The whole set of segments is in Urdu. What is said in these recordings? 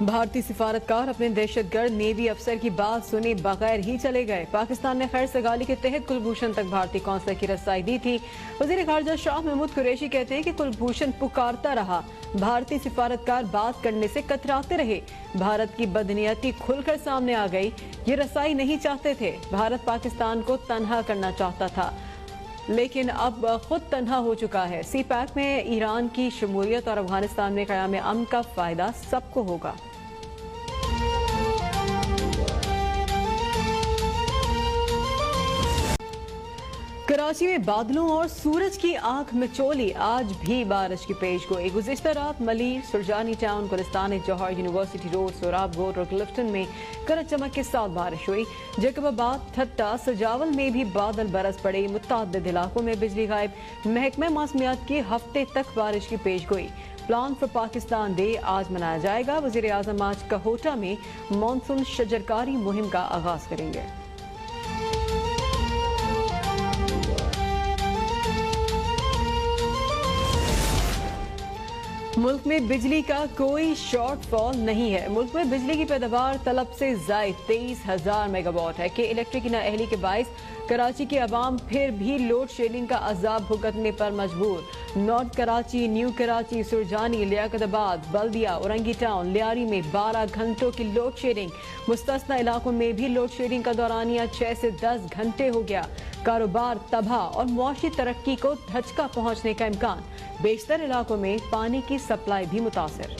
بھارتی سفارتکار اپنے دہشت گرد نیوی افسر کی بات سنے بغیر ہی چلے گئے۔ پاکستان نے خیر سگالی کے تحت کلبھوشن تک بھارتی قونصل کی رسائی دی تھی۔ وزیر خارجہ شاہ محمود قریشی کہتے ہیں کہ کلبھوشن پکارتا رہا، بھارتی سفارتکار بات کرنے سے کتراتے رہے۔ بھارت کی بدنیتی کھل کر سامنے آ گئی، یہ رسائی نہیں چاہتے تھے۔ بھارت پاکستان کو تنہا کرنا چاہتا تھا لیکن اب خود تنہا ہو چکا ہے۔ سی پیک میں ایران کی شمولیت اور افغانستان میں قیام امن کا فائدہ سب کو ہوگا۔ کراچی میں بادلوں اور سورج کی آنکھ مچولی، آج بھی بارش کی پیش گوئی۔ گزشتہ رات ملیر، سرجانی ٹاؤن، گلستان جوہر، یونیورسٹی روڈ، سوراب گوٹ اور کلفٹن میں گرج چمک کے ساتھ بارش ہوئی۔ جیکب آباد، ٹھٹا، سجاول میں بھی بادل برس پڑے، متعدد علاقوں میں بجلی غائب۔ محکمہ موسمیات کی ہفتے تک بارش کی پیش گوئی۔ پلان فار پاکستان ڈے آج منایا جائے گا۔ وزیر اعظم آج کہوٹہ میں مانسون شجرکاری مہم کا آغاز کریں گے۔ ملک میں بجلی کا کوئی شارٹ فال نہیں ہے۔ ملک میں بجلی کی پیداوار طلب سے زائد 23,000 میگا واٹ ہے کہ الیکٹرک کی نااہلی کے باعث کراچی کے عوام پھر بھی لوڈ شیڈنگ کا عذاب بھگتنے پر مجبور۔ نارتھ کراچی، نیو کراچی، سرجانی، لیاقت آباد، بلدیہ، اورنگی ٹاؤن، لیاری میں 12 گھنٹوں کی لوڈ شیڈنگ۔ مستثنی علاقوں میں بھی لوڈ شیڈنگ کا دورانیہ 6 سے 10 گھنٹے ہو گیا۔ کاروبار تباہ اور معاشی ترقی کو دھچکا پہنچنے کا امکان۔ بیشتر علاقوں میں پانی کی سپلائی بھی متاثر۔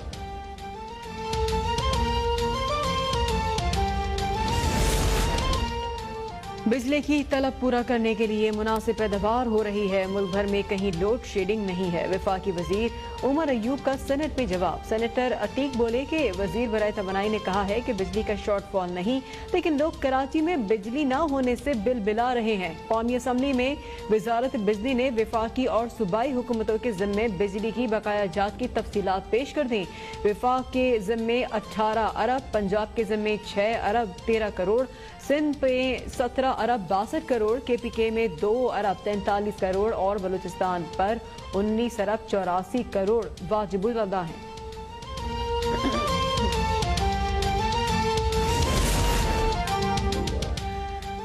بجلی کی طلب پورا کرنے کے لیے مناسب پیداوار ہو رہی ہے۔ ملک بھر میں کہیں لوڈ شیڈنگ نہیں ہے۔ وفاقی وزیر عمر ایوب کا سینٹ میں جواب۔ سینیٹر عتیق بولے کہ وزیر برائے توانائی نے کہا ہے کہ بجلی کا شارٹ فال نہیں، لیکن لوگ کراچی میں بجلی نہ ہونے سے بل بلا رہے ہیں۔ قومی اسمبلی میں وزارت بجلی نے وفاقی اور صوبائی حکومتوں کے ذمے بجلی کی بقایا جات کی تفصیلات پیش کر دیں۔ وفاق کے ذمے 18 ارب، پنجاب کے ذمے 6 ارب 13 کروڑ، سندھ میں 17 ارب 62 کروڑ، کے پی کے میں 2 ارب 43 کروڑ اور بلوچستان پر 19 ارب 84 کروڑ واجب الادا ہیں۔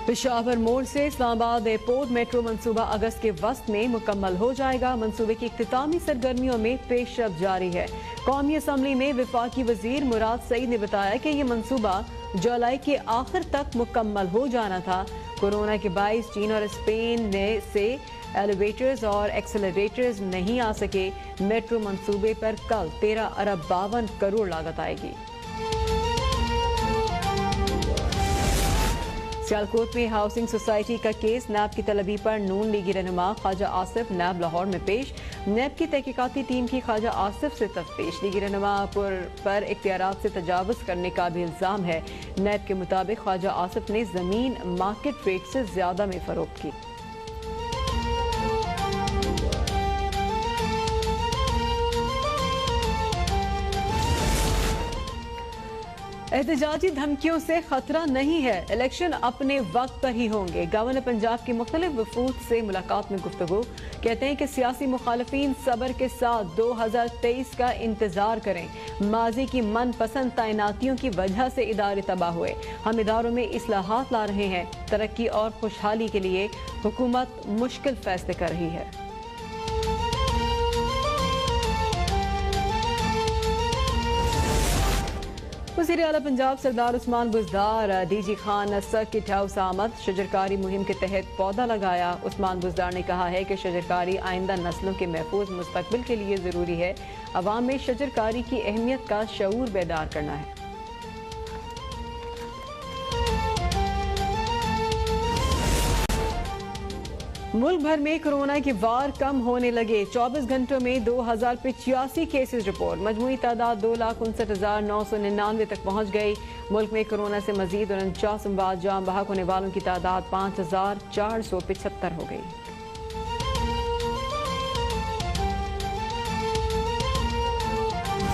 پشاور موڑ سے اسلام آباد ایئرپورٹ میٹرو منصوبہ اگست کے وسط میں مکمل ہو جائے گا۔ منصوبے کی اختتامی سرگرمیوں میں پیش رفت جاری ہے۔ قومی اسمبلی میں وفاقی وزیر مراد سعید نے بتایا کہ یہ منصوبہ جولائی کے آخر تک مکمل ہو جانا تھا۔ کورونا کے باعث چین اور اسپین سے ایلیویٹرز اور ایکسلریٹرز نہیں آ سکے۔ میٹرو منصوبے پر کل 13 ارب 52 کروڑ لاگت آئے گی۔ سیالکوٹ میں ہاؤسنگ سوسائٹی کا کیس، نیب کی طلبی پر نون لیگی رہنما خواجہ آصف نیب لاہور میں پیش۔ نیب کی تحقیقاتی ٹیم کی خواجہ آصف سے تفتیش۔ لیگی رہنما پر اختیارات سے تجاوز کرنے کا بھی الزام ہے۔ نیب کے مطابق خواجہ آصف نے زمین مارکیٹ ریٹ سے زیادہ میں فروخت کی۔ احتجاجی دھمکیوں سے خطرہ نہیں ہے، الیکشن اپنے وقت پر ہی ہوں گے۔ گورنر پنجاب کی مختلف وفود سے ملاقات میں گفتگو، کہتے ہیں کہ سیاسی مخالفین صبر کے ساتھ 2023 کا انتظار کریں۔ ماضی کی من پسند تعیناتیوں کی وجہ سے ادارے تباہ ہوئے، ہم اداروں میں اصلاحات لا رہے ہیں۔ ترقی اور خوشحالی کے لیے حکومت مشکل فیصلے کر رہی ہے۔ وزیر اعلیٰ Punjab Sardar Usman Buzdar D G Khan circuit house آمد، شجرکاری مہم کے تحت پودا لگایا۔ عثمان بزدار نے کہا ہے کہ شجرکاری آئندہ نسلوں کے محفوظ مستقبل کے لیے ضروری ہے۔ عوام میں شجرکاری کی اہمیت کا شعور بیدار کرنا ہے۔ ملک بھر میں کورونا کے وار کم ہونے لگے، 24 گھنٹوں میں 2085 کیسز رپورٹ، مجموعی تعداد 2,59,999 تک پہنچ گئی۔ ملک میں کورونا سے مزید 49 اموات، جاں بحق ہونے والوں کی تعداد 5,475 ہو گئی۔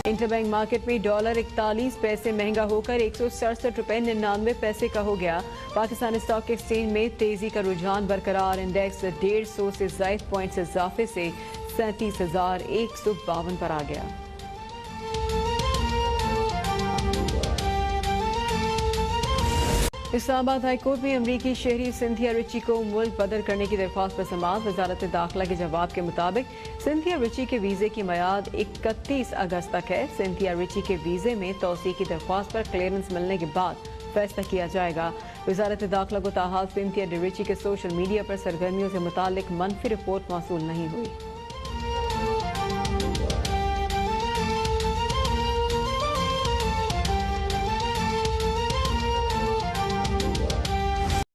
انٹر بینک مارکیٹ میں ڈالر 41 پیسے مہنگا ہو کر 167 روپے 99 پیسے کا ہو گیا۔ پاکستان اسٹاک ایکسچینج میں تیزی کا رجحان برقرار، انڈیکس 150 سے زائد پوائنٹس اضافے سے 37,152 پر آ گیا۔ اسلام آباد ہائی کورٹ میں امریکی شہری سنتھیا رچی کو ملک بدر کرنے کی درخواست پر سماعت۔ وزارت داخلہ کے جواب کے مطابق سنتھیا رچی کے ویزے کی میعاد 31 اگست تک ہے۔ سنتھیا رچی کے ویزے میں توسیع کی درخواست پر کلیئرنس ملنے کے بعد فیصلہ کیا جائے گا۔ وزارت داخلہ کو تاحال سنتھیا رچی کے سوشل میڈیا پر سرگرمیوں سے متعلق منفی رپورٹ موصول نہیں ہوئی۔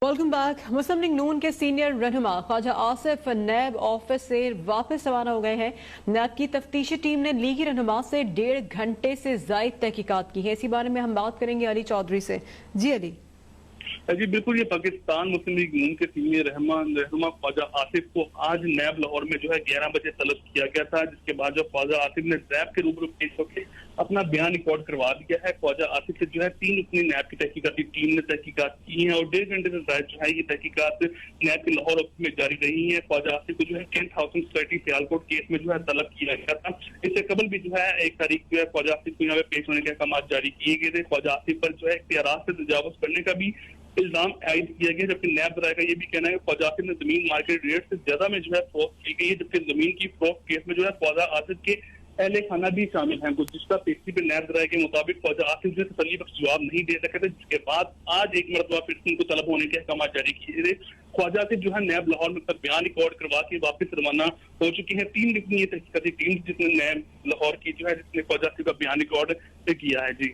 Welcome back. مسلم لیگ نون کے سینئر رہنما خواجہ آصف نیب آفس سے واپس روانہ ہو گئے ہیں۔ نیب کی تفتیشی ٹیم نے لیگی رہنما سے 1.5 گھنٹے سے زائد تحقیقات کی ہیں۔ اسی بارے میں ہم بات کریں گے علی چودھری سے۔ جی علی۔ جی بالکل، یہ پاکستان مسلم لیگ نون کے سینئر رہنما خواجہ آصف کو آج نیب لاہور میں 11 بجے طلب کیا گیا تھا، جس کے بعد خواجہ آصف نے نیب کے روبرو پیش ہو کے اپنا بیان ریکارڈ کروا دیا ہے۔ خواجہ آصف سے 3 اپنی نیب کی تحقیقاتی ٹیم نے تحقیقات کی ہیں اور 1.5 گھنٹے سے زائد یہ تحقیقات نیب کے لاہور آفس میں جاری رہی ہیں۔ خواجہ آصف کو cantt housing society Sialkot case میں طلب کیا گیا تھا۔ اس سے قبل بھی 1 تاریخ خواجہ آصف کو یہاں پہ پیش ہونے کے احکامات جاری کیے گئے تھے۔ خواجہ آصف پر اختیارات سے تجاوز کرنے کا بھی الزام عائد کیا گیا، جبکہ نیب ذرائع کا یہ بھی کہنا ہے کہ خواجہ آصف نے زمین مارکیٹ ریٹ سے زیادہ میں فروخت کی گئی ہے، جبکہ زمین کی فروخت کیس میں خواجہ آصف کے اہل خانہ بھی شامل ہیں۔ گزشتہ پیشی پہ نیب ذرائع کے مطابق خواجہ آصف سے تسلی بخش جواب نہیں دے سکے تھے، جس کے بعد آج ایک مرتبہ پھر سے ان کو طلب ہونے کے احکامات جاری کیے تھے۔ خواجہ آصف نیب لاہور میں بیان ریکارڈ کروا کے واپس روانہ ہو چکی ہیں۔ 3 رکنی تحقیقاتی ٹیم جس نے نیب لاہور کی جس نے خواجہ آصف کا بیان ریکارڈ کیا ہے۔ جی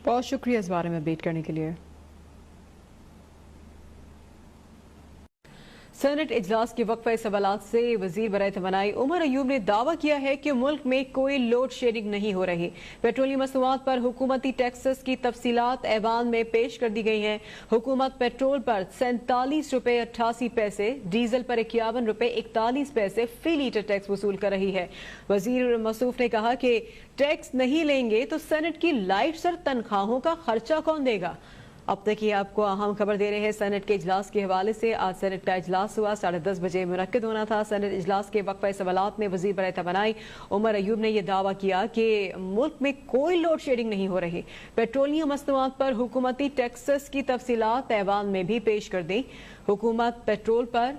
بہت شکریہ اس بارے میں اپڈیٹ کرنے کے لیے۔ سینٹ اجلاس کے وقفہ سوالات سے وزیر برائے توانائی عمر ایوب نے دعویٰ کیا ہے کہ ملک میں کوئی لوڈ شیڈنگ نہیں ہو رہی۔ پیٹرولیم مصنوعات پر حکومتی ٹیکسز کی تفصیلات ایوان میں پیش کر دی گئی ہیں۔ حکومت پیٹرول پر 47 روپے 88 پیسے، ڈیزل پر 51 روپے 41 پیسے فی لیٹر ٹیکس وصول کر رہی ہے۔ وزیر موصوف نے کہا کہ ٹیکس نہیں لیں گے تو سینٹ کی لائٹس اور تنخواہوں کا خرچہ کون دے گا۔ اب تک یہ آپ کو اہم خبر دے رہے ہیں سینٹ کے اجلاس کے حوالے سے۔ آج سینٹ کا اجلاس ہوا، 10:30 بجے منعقد ہونا تھا۔ سینٹ اجلاس کے وقفہ سوالات میں وزیر برائے توانائی عمر ایوب نے یہ دعویٰ کیا کہ ملک میں کوئی لوڈ شیڈنگ نہیں ہو رہی۔ پیٹرولیم مصنوعات پر حکومتی ٹیکسز کی تفصیلات ایوان میں بھی پیش کر دیں۔ حکومت پیٹرول پر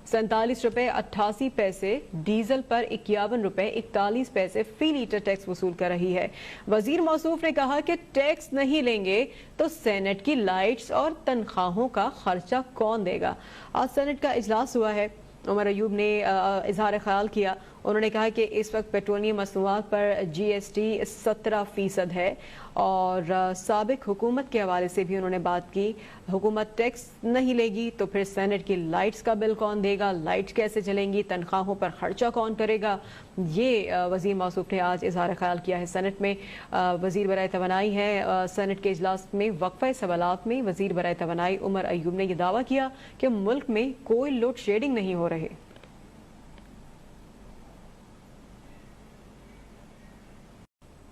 47 روپے 88 پیسے، ڈیزل پر 51 روپے 41 پیسے فی لیٹر ٹیکس وصول کر رہی ہے۔ وزیر موصوف نے کہا کہ ٹیکس نہیں لیں گے تو سینٹ کی لائٹس اور تنخواہوں کا خرچہ کون دے گا۔ آج سینٹ کا اجلاس ہوا ہے۔ عمر ایوب نے اظہار خیال کیا۔ انہوں نے کہا کہ اس وقت پیٹرولیم مصنوعات پر GST 17% ہے اور سابق حکومت کے حوالے سے بھی انہوں نے بات کی۔ حکومت ٹیکس نہیں لے گی تو پھر سینٹ کی لائٹس کا بل کون دے گا، لائٹس کیسے چلیں گی، تنخواہوں پر خرچہ کون کرے گا۔ یہ وزیر موصوف نے آج اظہار خیال کیا ہے سینٹ میں۔ وزیر برائے توانائی ہے سینٹ کے اجلاس میں وقفہ سوالات میں وزیر برائے توانائی عمر ایوب نے یہ دعویٰ کیا کہ ملک میں کوئی لوڈ شیڈنگ نہیں ہو رہے۔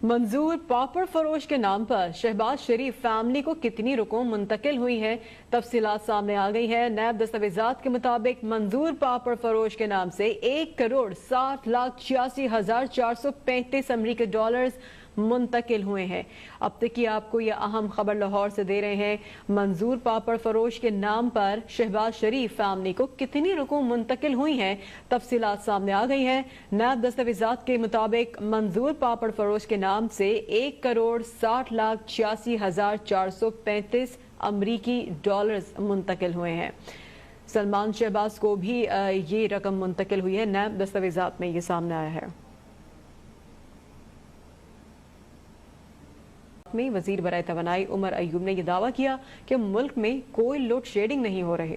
منظور پاپڑ فروش کے نام پر شہباز شریف فیملی کو کتنی رقم منتقل ہوئی ہے، تفصیلات سامنے آ گئی ہے۔ نیب دستاویزات کے مطابق منظور پاپڑ فروش کے نام سے 1,60,86,435 امریکی ڈالرز منتقل ہوئے ہیں۔ اب تک کی آپ کو یہ اہم خبر لاہور سے دے رہے ہیں۔ منظور پاپڑ فروش کے نام پر شہباز شریف فیملی کو کتنی رقم منتقل ہوئی ہیں، تفصیلات سامنے آ گئی ہیں۔ نیب دستاویزات کے مطابق منظور پاپڑ فروش کے نام سے 1,60,86,435 امریکی ڈالرز منتقل ہوئے ہیں۔ سلمان شہباز کو بھی یہ رقم منتقل ہوئی ہے۔ نیب دستاویزات میں یہ سامنے آیا ہے۔ میں وزیر برائے توانائی عمر ایوب نے یہ دعویٰ کیا کہ ملک میں کوئی لوڈ شیڈنگ نہیں ہو رہے۔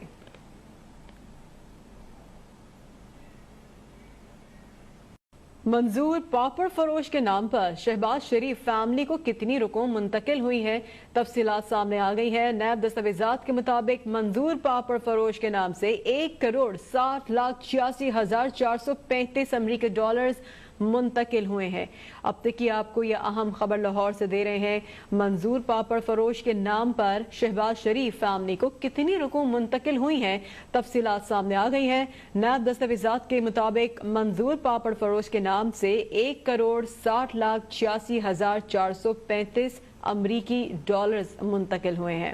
منظور پاپڑ فروش کے نام پر شہباز شریف فیملی کو کتنی رقم منتقل ہوئی ہے، تفصیلات سامنے آ گئی ہے۔ نیب دستاویزات کے مطابق منظور پاپڑ فروش کے نام سے 1,60,86,435 امریکی ڈالرز منتقل ہوئے ہیں۔ اب تک کی آپ کو یہ اہم خبر لاہور سے دے رہے ہیں۔ منظور پاپڑ فروش کے نام پر شہباز شریف فیملی کو کتنی رقم منتقل ہوئی ہیں، تفصیلات سامنے آ گئی ہیں۔ نیب دستاویزات کے مطابق منظور پاپڑ فروش کے نام سے 1,60,86,435 امریکی ڈالرز منتقل ہوئے ہیں۔